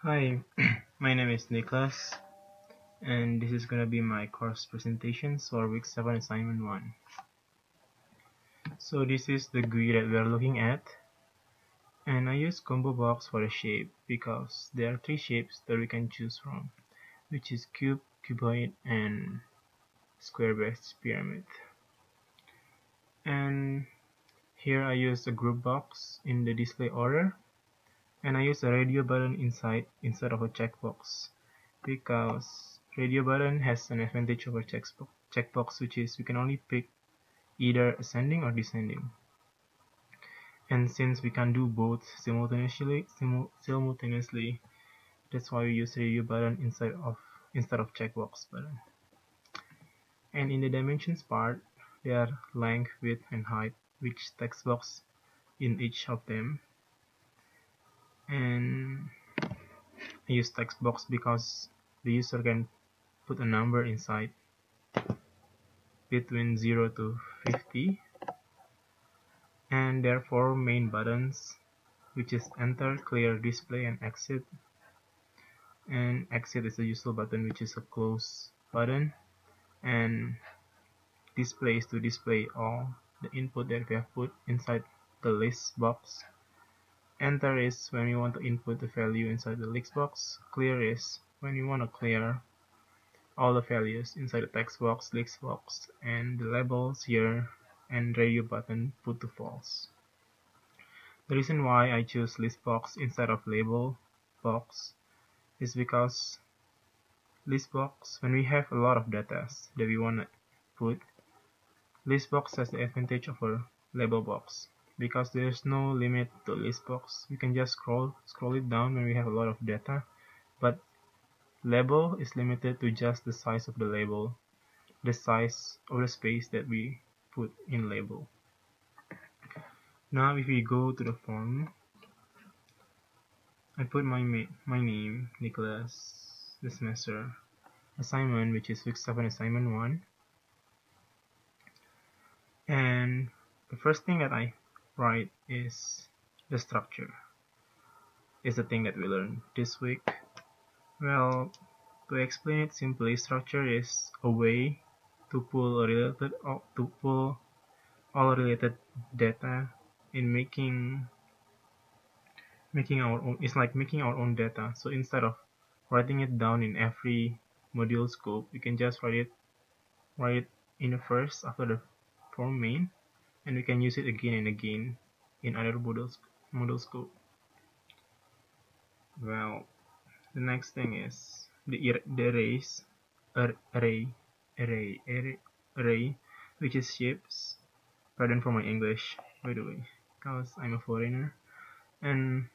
Hi, my name is Nicholas, and this is gonna be my course presentations for week 7 assignment 1. So this is the GUI that we are looking at, and I use combo box for the shape because there are 3 shapes that we can choose from, which is cube, cuboid, and square-based pyramid. And here I use a group box in the display order, and I use a radio button instead of a checkbox because radio button has an advantage over checkbox, which is we can only pick either ascending or descending. And since we can do both simultaneously, that's why we use radio button instead of checkbox button. And in the dimensions part, there are length, width, and height, which text box in each of them. And I use text box because the user can put a number inside between 0 to 50, and there are 4 main buttons, which is enter, clear, display, and exit. And exit is a useful button, which is a close button, and display is to display all the input that we have put inside the list box. Enter is when we want to input the value inside the list box. Clear is when we want to clear all the values inside the text box, list box, and the labels here, and radio button put to false. The reason why I choose list box instead of label box is because list box, when we have a lot of data that we want to put, list box has the advantage of a label box because there is no limit to list box. We can just scroll it down when we have a lot of data, but label is limited to just the size of the label, the size of the space that we put in label. Now if we go to the form, I put my name, Nicholas, the semester, assignment, which is week 7 assignment 1, and the first thing that I write is the structure. Is the thing that we learned this week. Well, to explain it simply, structure is a way to pull all related data in making our own. It's like making our own data. So instead of writing it down in every module scope, we can just write it in the first after the form main, and we can use it again and again in other module scope. Well, the next thing is the array, which is shapes. Pardon for my English, by the way, because I'm a foreigner. And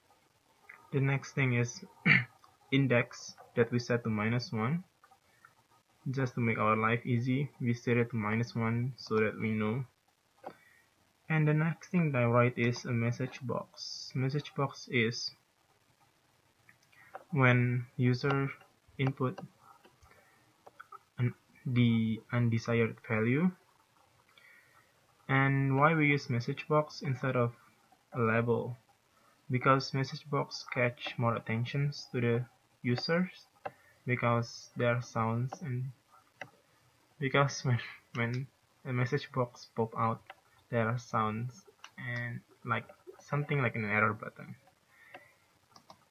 the next thing is index that we set to -1. Just to make our life easy, we set it to -1 so that we know. And the next thing that I write is a message box. Message box is when user input the undesired value. And why we use message box instead of a label? Because message box catch more attentions to the users because there are sounds, and because when a message box pop out, there are sounds and like something like an error button.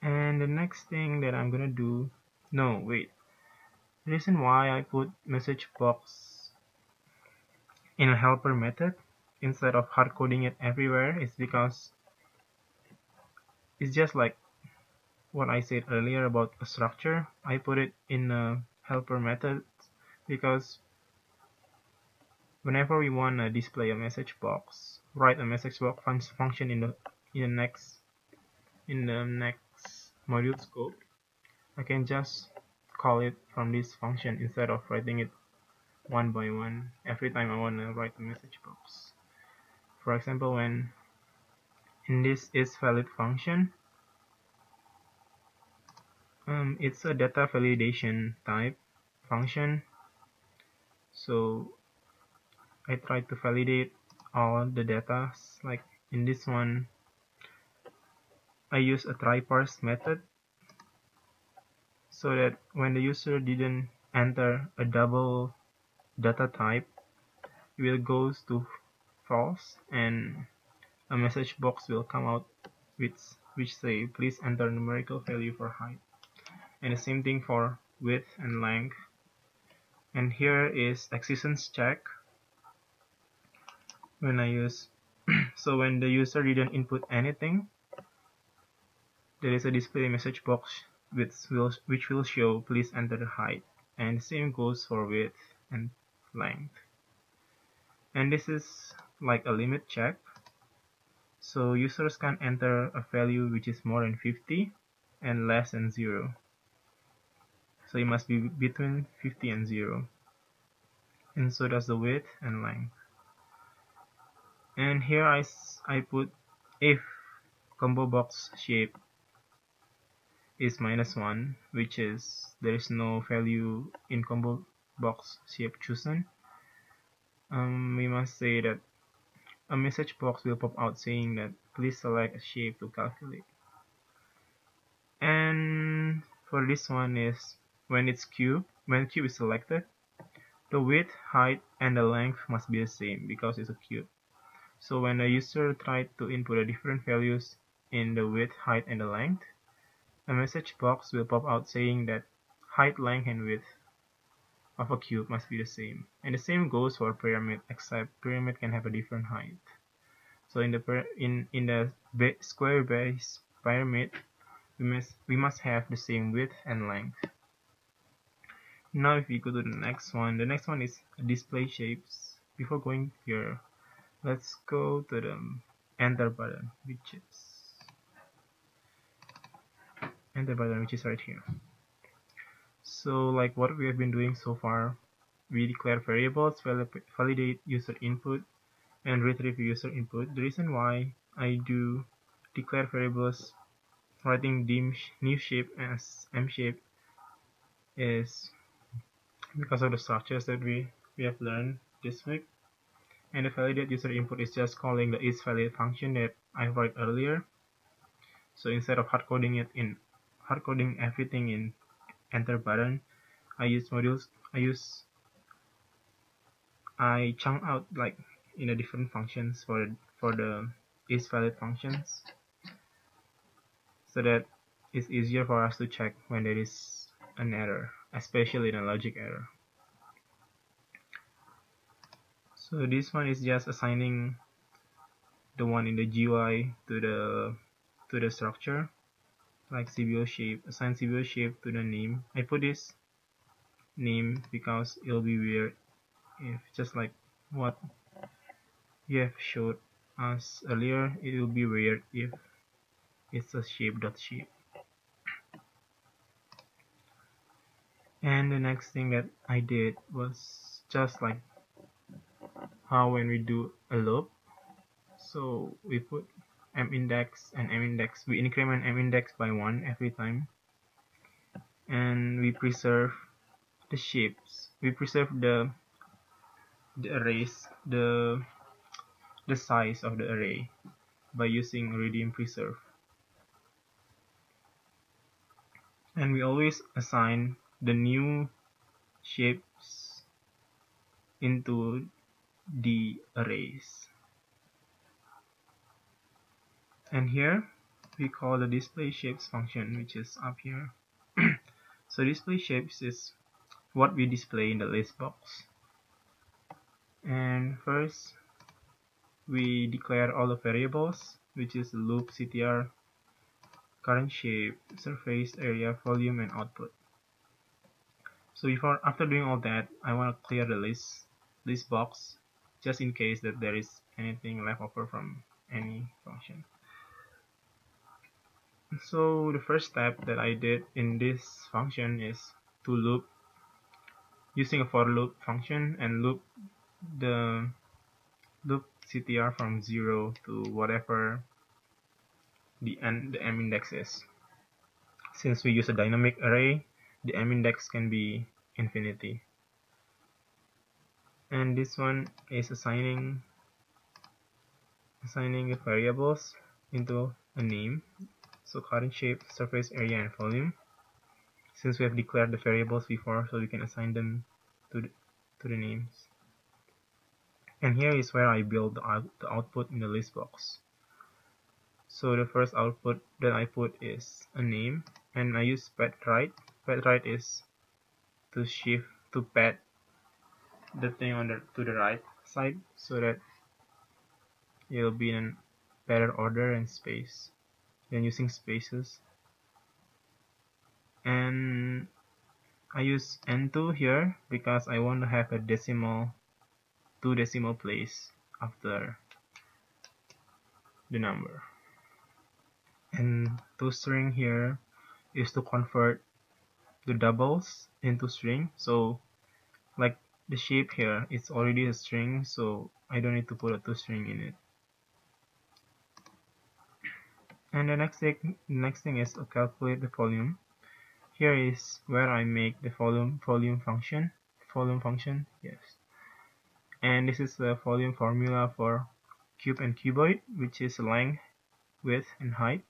And the next thing that I'm gonna do, no wait, the reason why I put message box in a helper method instead of hard coding it everywhere is because it's just like what I said earlier about a structure. I put it in a helper method because whenever we want to display a message box, write a message box function in the next module scope, I can just call it from this function instead of writing it one by one every time I want to write a message box. For example, when in this isValid function, it's a data validation type function, so I try to validate all the data. Like in this one, I use a try parse method so that when the user didn't enter a double data type, it will goes to false and a message box will come out which say please enter numerical value for height, and the same thing for width and length. And here is existence check when I use so when the user didn't input anything, there is a display message box which will show please enter the height, and the same goes for width and length. And this is like a limit check, so users can enter a value which is more than 50 and less than 0, so it must be between 50 and 0, and so does the width and length. And here I put if combo box shape is -1, which is there is no value in combo box shape chosen, we must say that a message box will pop out saying that please select a shape to calculate. And for this one is when cube is selected, the width, height, and the length must be the same because it's a cube. So when a user tried to input a different values in the width, height, and the length, a message box will pop out saying that height, length, and width of a cube must be the same. And the same goes for pyramid, except pyramid can have a different height. So in the square base pyramid, we must have the same width and length. Now if we go to the next one is display shapes. Before going here, let's go to the enter button, which is right here. So like what we have been doing so far, we declare variables, validate user input, and retrieve user input. The reason why I do declare variables writing new shape as m shape is because of the structures that we have learned this week. And the validate user input is just calling the isValidate function that I wrote earlier. So instead of hardcoding everything in enter button, I chunk out like in a different functions for the isValidate functions, so that it's easier for us to check when there is an error, especially in a logic error. So this one is just assigning the one in the GUI to the structure, like CBO shape. Assign CBO shape to the name. I put this name because it'll be weird if just like what you have showed us earlier, it will be weird if it's a shape.shape. And the next thing that I did was just like how when we do a loop, so we put m-index and m-index, we increment m-index by 1 every time, and we preserve the shapes, we preserve the arrays, the size of the array by using redeem preserve. And we always assign the new shapes into the arrays. And here we call the display shapes function, which is up here. So display shapes is what we display in the list box. And first we declare all the variables, which is loop, CTR, current shape, surface area, volume, and output. So after doing all that, I want to clear the list box just in case that there is anything left over from any function. So the first step that I did in this function is to loop using a for loop function and loop the CTR from 0 to whatever the m-index is. Since we use a dynamic array, the m-index can be infinity. And this one is assigning the variables into a name. So current shape, surface area, and volume. since we have declared the variables before, so we can assign them to the names. And here is where I build the output in the list box. So the first output that I put is a name, and I use pad right. Pad right is to shift to pad the thing to the right side so that it'll be in better order and space than using spaces. And I use n2 here because I want to have a two decimal place after the number. And toString here is to convert the doubles into string. So like the shape here, it's already a string, so I don't need to put a toString in it. And the next thing is to calculate the volume. Here is where I make the volume function. Yes. And this is the volume formula for cube and cuboid, which is length, width, and height.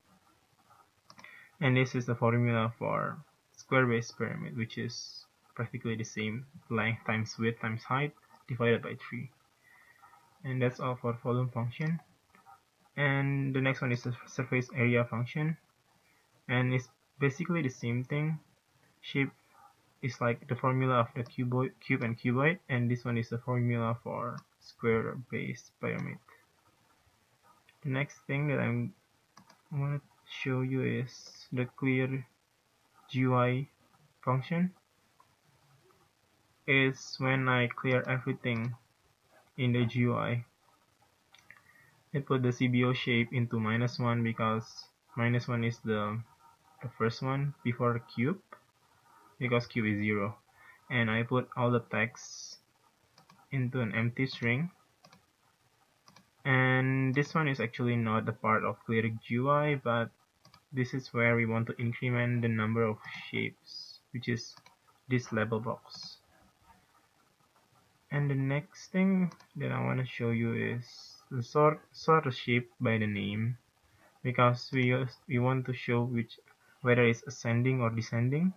And this is the formula for square base pyramid, which is practically the same, length times width times height divided by 3. And that's all for volume function. And the next one is the surface area function, and it's basically the same thing. Shape is like the formula of the cube and cuboid, and this one is the formula for square base pyramid. The next thing that I want to show you is the clear GUI function. Is when I clear everything in the GUI. I put the CBO shape into -1 because -1 is the first one before cube, because cube is 0. And I put all the text into an empty string. And this one is actually not a part of clear GUI, but this is where we want to increment the number of shapes, which is this label box. And the next thing that I want to show you is the sort the shape by the name, because we want to show whether it's ascending or descending,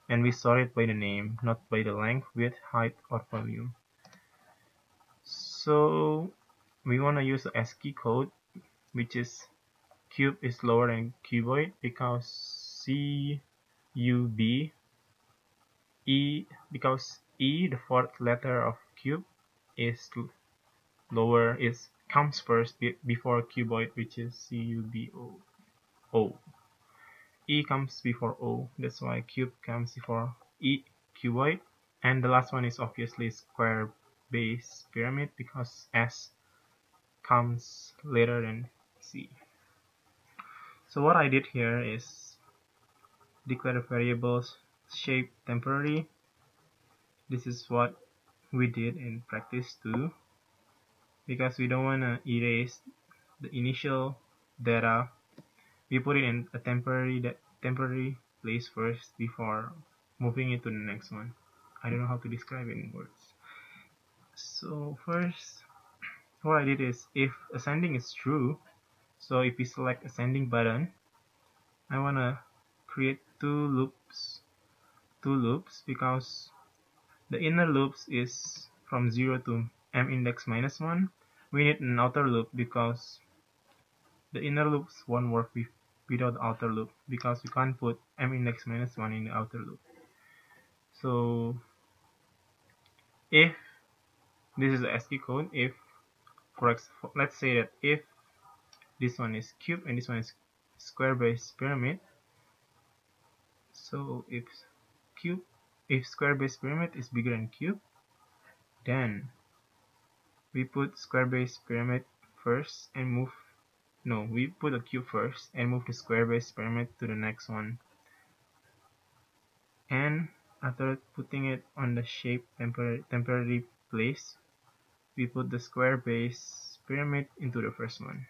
and we sort it by the name, not by the length, width, height, or volume. So we want to use the ASCII code, which is cube is lower than cuboid, because because E, the fourth letter of cube, is lower, comes first before cuboid, which is CUBO. E comes before O, that's why cube comes before E, cuboid. And the last one is obviously square base pyramid, because S comes later than C. So what I did here is declare the variables shape temporary. This is what we did in practice too, because we don't want to erase the initial data. We put it in a temporary place first before moving it to the next one. I don't know how to describe it in words. So first, what I did is, if ascending is true, so if we select ascending button, I want to create two loops, because the inner loops is from 0 to m index -1. We need an outer loop because the inner loops won't work without the outer loop, because we can't put m index -1 in the outer loop. So if this is the ASCII code, if let's say that if this one is cube and this one is square base pyramid, so if square base pyramid is bigger than cube, then we put square base pyramid first and we put a cube first and move the square base pyramid to the next one. And after putting it on the shape temporary place, we put the square base pyramid into the first one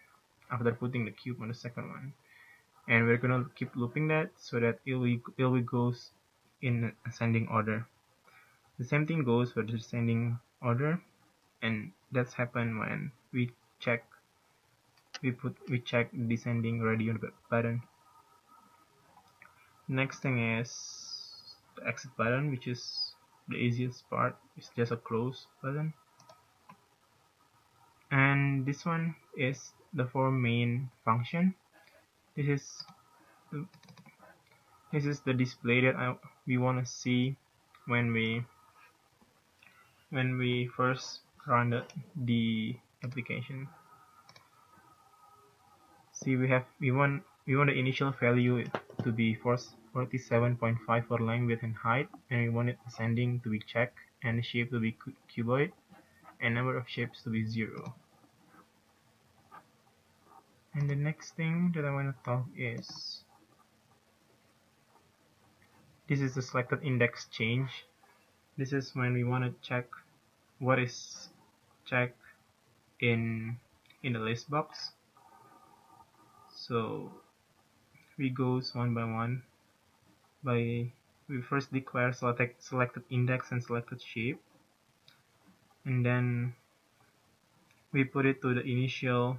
after putting the cube on the second one. And we're gonna keep looping that so that it goes in ascending order. The same thing goes for the descending order, and that's happened when we check descending radio button. Next thing is the exit button, which is the easiest part. It's just a close button. And this one is the for main function. This is the display that we want to see when we first run the application. See, we want the initial value to be 47.5 for length, width, and height, and we want it ascending to be check, and the shape to be cuboid, and number of shapes to be 0. And the next thing that I want to talk is this is the selected index change. This is when we want to check what is checked in the list box. So we goes one by one. We first declare selected index and selected shape, and then we put it to the initial.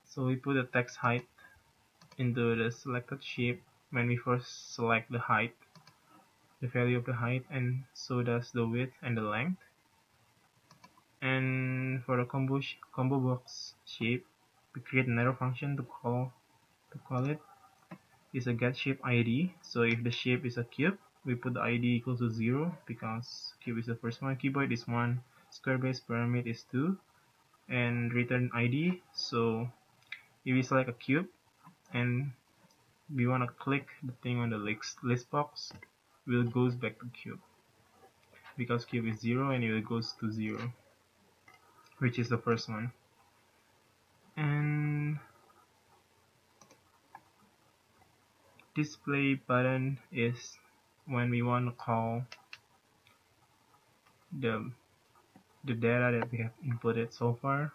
So we put the text height into the selected shape when we first select the height, the value of the height, and so does the width and the length. And for the combo box shape, we create another function to call it. Is a get shape ID. So if the shape is a cube, we put the ID equals to 0 because cube is the first one, cuboid is 1, square base pyramid is 2, and return ID. So if we select a cube and we want to click the thing on the list box, it goes back to cube because cube is 0 and it goes to 0, which is the first one. And display button is when we want to call the data that we have inputted so far.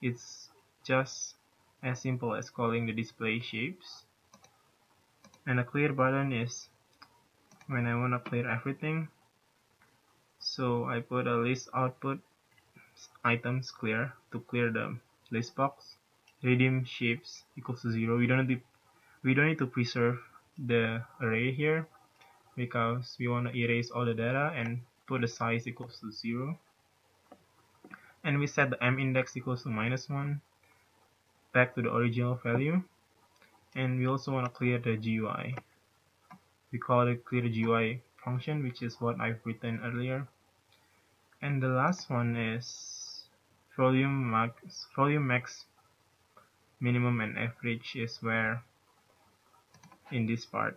It's just as simple as calling the display shapes. And a clear button is when I want to clear everything. So I put a list output items clear to clear the list box. Redeem shapes equals to 0. We don't need to preserve the array here because we want to erase all the data and put the size equals to 0. And we set the m index equals to -1 back to the original value. And we also want to clear the GUI. We call it clear GUI function, which is what I've written earlier. And the last one is volume max, minimum, and average is where in this part.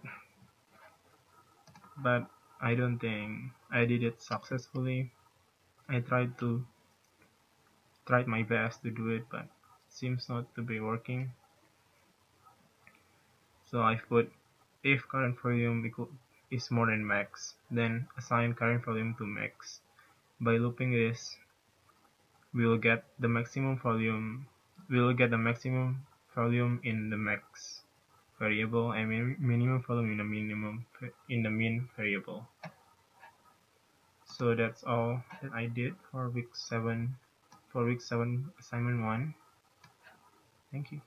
But I don't think I did it successfully. I tried my best to do it, but seems not to be working. So I put if current volume is more than max, then assign current volume to max. By looping this, we will get the maximum volume. We will get the maximum volume in the max variable and minimum volume in the min variable. So that's all that I did for week 7 assignment 1. Thank you.